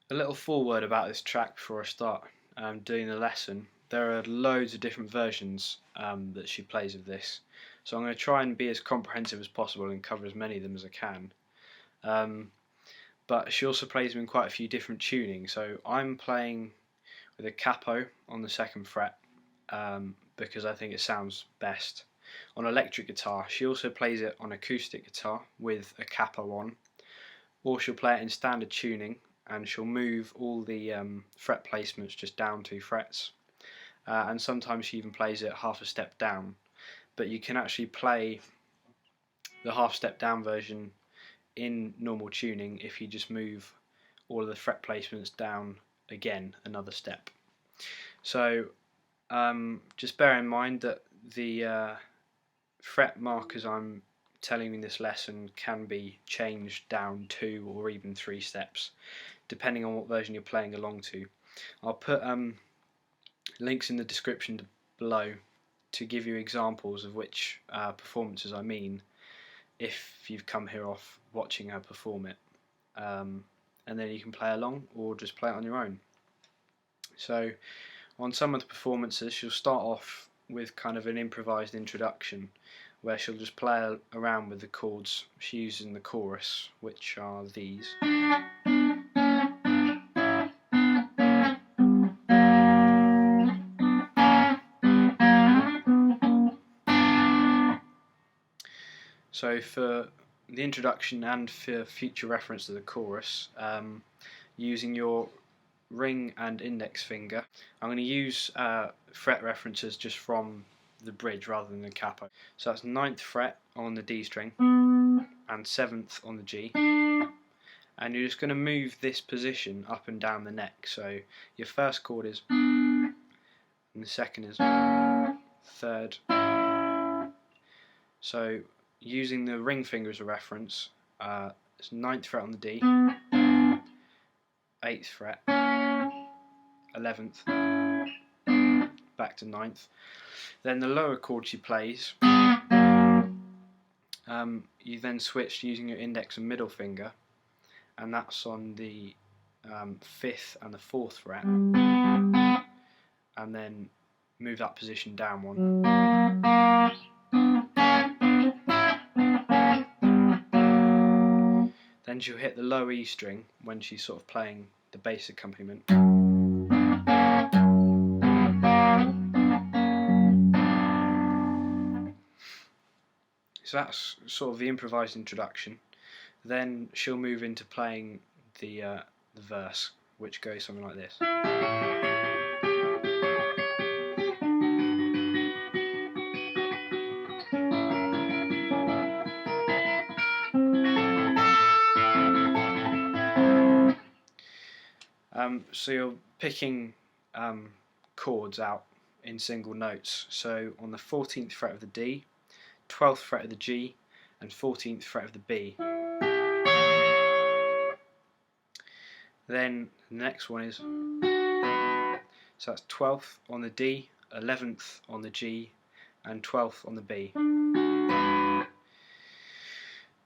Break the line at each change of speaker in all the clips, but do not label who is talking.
A little foreword about this track before I start doing the lesson. There are loads of different versions that she plays of this, so I'm going to try and be as comprehensive as possible and cover as many of them as I can. But she also plays them in quite a few different tunings, so I'm playing with a capo on the 2nd fret because I think it sounds best. On electric guitar, she also plays it on acoustic guitar with a capo on, or she'll play it in standard tuning and she'll move all the fret placements just down 2 frets, and sometimes she even plays it half a step down, but you can actually play the half step down version in normal tuning if you just move all of the fret placements down again another step. So just bear in mind that the fret markers I'm telling you in this lesson can be changed down 2 or even 3 steps depending on what version you're playing along to. I'll put links in the description below to give you examples of which performances I mean if you've come here off watching her perform it, and then you can play along or just play it on your own. So on some of the performances she'll start off with kind of an improvised introduction where she'll just play around with the chords she uses in the chorus, which are these. So for the introduction and for future reference to the chorus, using your ring and index finger, I'm going to use fret references just from the bridge rather than the capo. So that's 9th fret on the D string and 7th on the G, and you're just going to move this position up and down the neck. So your first chord is, and the second is, third. So using the ring finger as a reference, it's 9th fret on the D, 8th fret, 11th, back to 9th. Then the lower chord she plays, you then switch using your index and middle finger, and that's on the 5th and the 4th fret, and then move that position down one. Then she'll hit the low E string when she's sort of playing the bass accompaniment. So that's sort of the improvised introduction. Then she'll move into playing the verse, which goes something like this. So you're picking chords out in single notes. So on the 14th fret of the D, 12th fret of the G, and 14th fret of the B. Then the next one is, so that's 12th on the D, 11th on the G, and 12th on the B.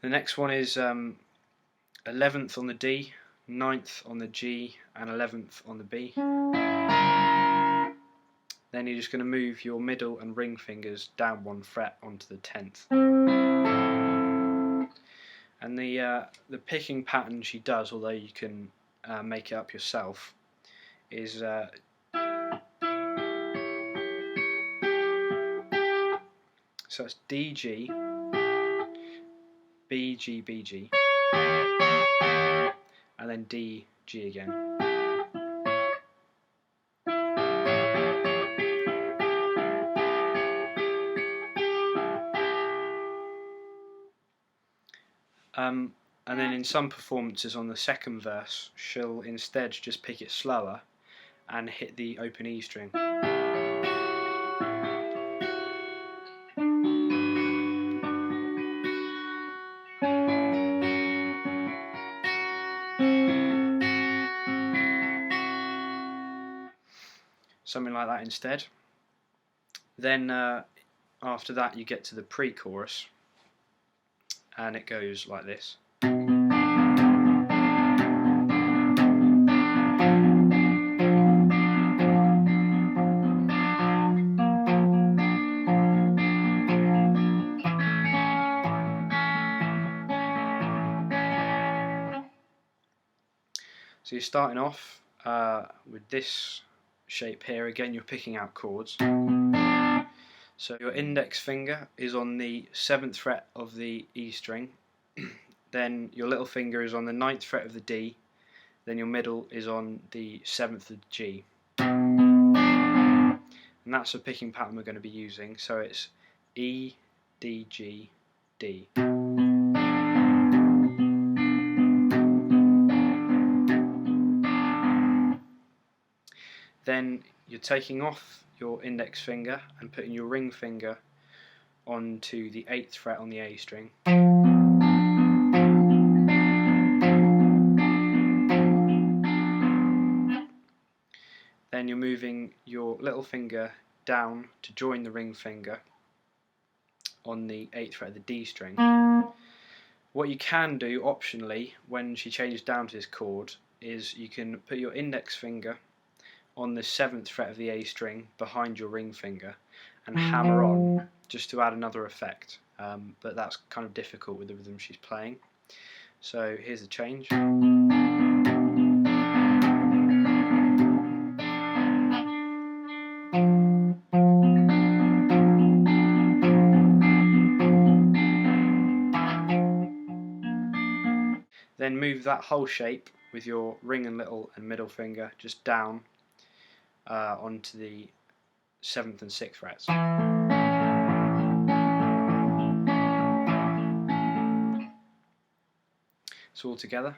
The next one is 11th on the D, 9th on the G, and 11th on the B. Then you're just going to move your middle and ring fingers down 1 fret onto the 10th. And the picking pattern she does, although you can make it up yourself, is so it's D, G, B, G, B, G, and then D, G again. And then in some performances on the 2nd verse, she'll instead just pick it slower and hit the open E string. Something like that instead. Then after that you get to the pre-chorus, and it goes like this. So you're starting off with this shape here. Again, you're picking out chords. So your index finger is on the 7th fret of the E string, then your little finger is on the 9th fret of the D, then your middle is on the 7th of the G. And that's the picking pattern we're going to be using, so it's E, D, G, D. Then you're taking off your index finger and putting your ring finger onto the 8th fret on the A string. Then you're moving your little finger down to join the ring finger on the 8th fret of the D string. What you can do optionally when she changes down to this chord is you can put your index finger on the 7th fret of the A string behind your ring finger and hammer on just to add another effect, but that's kind of difficult with the rhythm she's playing. So here's the change. Then move that whole shape with your ring and little and middle finger just down onto the 7th and 6th frets. So all together.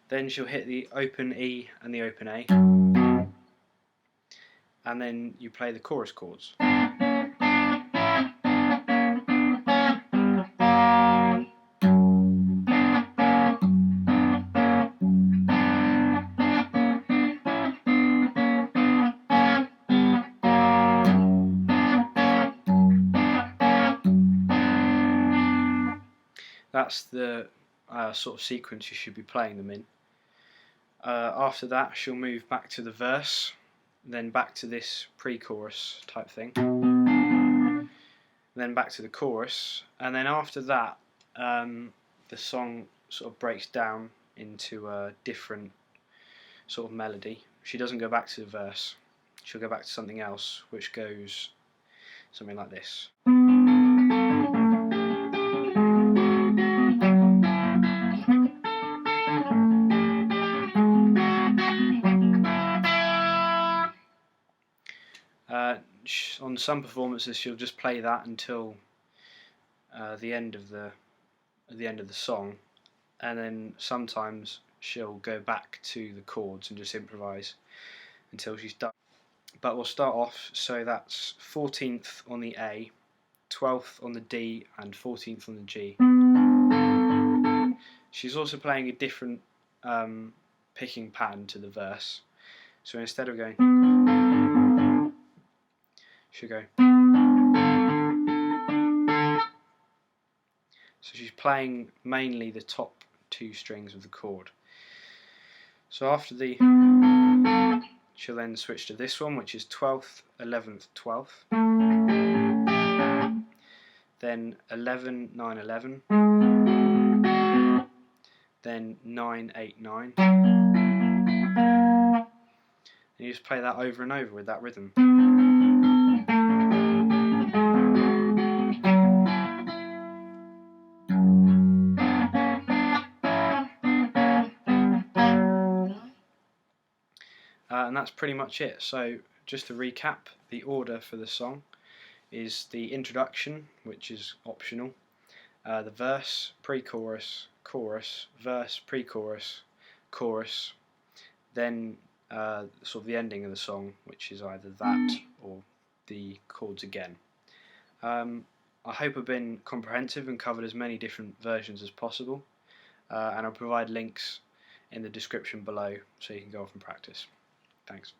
Then she'll hit the open E and the open A, and then you play the chorus chords. That's the sort of sequence you should be playing them in. After that she'll move back to the verse, then back to this pre-chorus type thing, then back to the chorus, and then after that the song sort of breaks down into a different sort of melody. She doesn't go back to the verse, she'll go back to something else which goes something like this. On some performances she'll just play that until the end of the song, and then sometimes she'll go back to the chords and just improvise until she's done. But we'll start off, so that's 14th on the A, 12th on the D and 14th on the G. She's also playing a different picking pattern to the verse, so instead of going, she'll go. So she's playing mainly the top two strings of the chord. So after the, she'll then switch to this one, which is 12th, 11th, 12th, then 11, 9, 11, then 9, 8, 9. And you just play that over and over with that rhythm. And that's pretty much it. So just to recap, the order for the song is the introduction, which is optional, the verse, pre-chorus, chorus, verse, pre-chorus, chorus, then sort of the ending of the song, which is either that or the chords again. I hope I've been comprehensive and covered as many different versions as possible, and I'll provide links in the description below so you can go off and practice. Thanks.